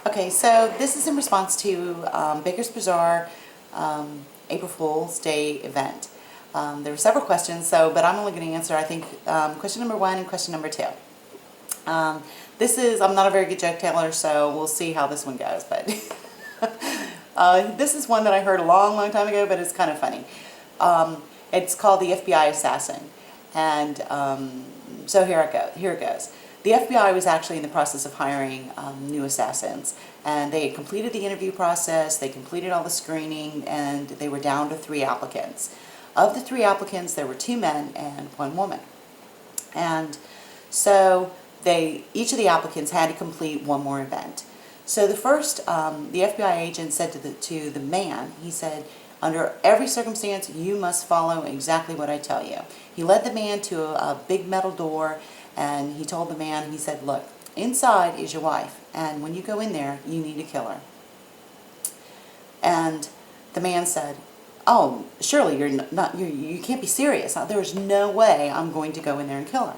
Okay, so this is in response to Baker's Bazaar April Fool's Day event. There were several questions, but I'm only going to answer, I think, question number 1 and question number 2. I'm not a very good joke teller, so we'll see how this one goes, but this is one that I heard a long, long time ago, but it's kind of funny. It's called the FBI Assassin, and so here it goes. The FBI was actually in the process of hiring new assassins, and they had completed the interview process, they completed all the screening, and they were down to 3 applicants. Of the 3 applicants, there were 2 men and 1 woman. And so each of the applicants had to complete 1 more event. So the FBI agent said to the man, he said, under every circumstance, you must follow exactly what I tell you. He led the man to a big metal door, and he told the man, he said, look, inside is your wife, and when you go in there, you need to kill her. And the man said, oh, surely you can't be serious. There's no way I'm going to go in there and kill her.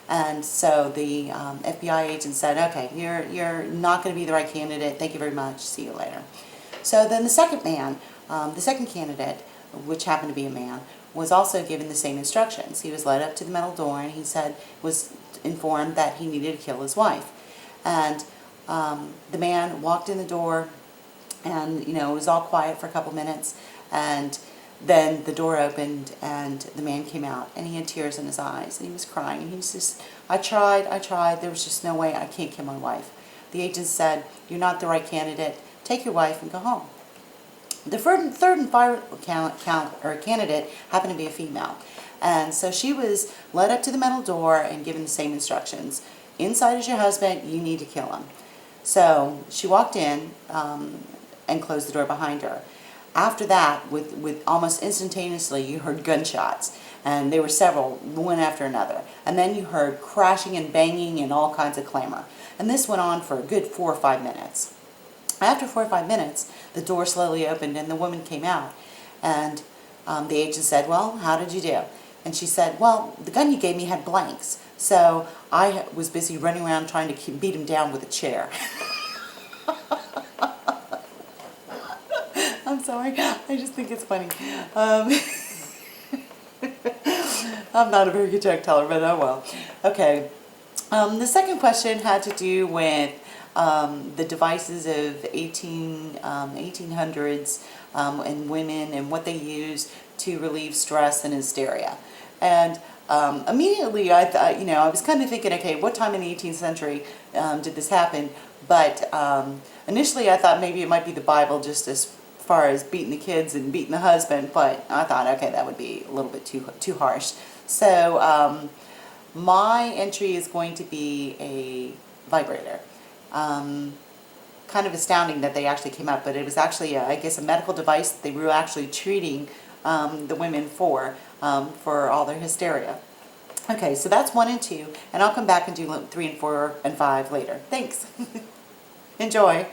And so the FBI agent said, okay, you're not going to be the right candidate. Thank you very much. See you later. So then the second man, the second candidate, which happened to be a man, was also given the same instructions. He was led up to the metal door, and he was informed that he needed to kill his wife. And the man walked in the door, and it was all quiet for a couple minutes, and then the door opened, and the man came out, and he had tears in his eyes, and he was crying, and he was just, I tried, there was just no way, I can't kill my wife. The agent said, you're not the right candidate, take your wife and go home. The third and final candidate happened to be a female, and so she was led up to the metal door and given the same instructions. Inside is your husband, you need to kill him. So she walked in and closed the door behind her. After that, with almost instantaneously, you heard gunshots, and there were several, one after another. And then you heard crashing and banging and all kinds of clamor. And this went on for a good 4 or 5 minutes. After 4 or 5 minutes, the door slowly opened and the woman came out. And the agent said, well, how did you do? And she said, well, the gun you gave me had blanks, so I was busy running around trying to beat him down with a chair. I'm sorry, I just think it's funny. I'm not a very good joke teller, but oh well. Okay, the second question had to do with the devices of 1800s and women and what they use to relieve stress and hysteria. And immediately I thought, I was kind of thinking, okay, what time in the 18th century did this happen? But initially I thought maybe it might be the Bible, just as far as beating the kids and beating the husband, but I thought, okay, that would be a little bit too harsh. So my entry is going to be a vibrator. Kind of astounding that they actually came up, but it was actually, I guess, a medical device that they were actually treating the women for all their hysteria. Okay, so that's 1 and 2, and I'll come back and do 3 and 4 and 5 later. Thanks. Enjoy.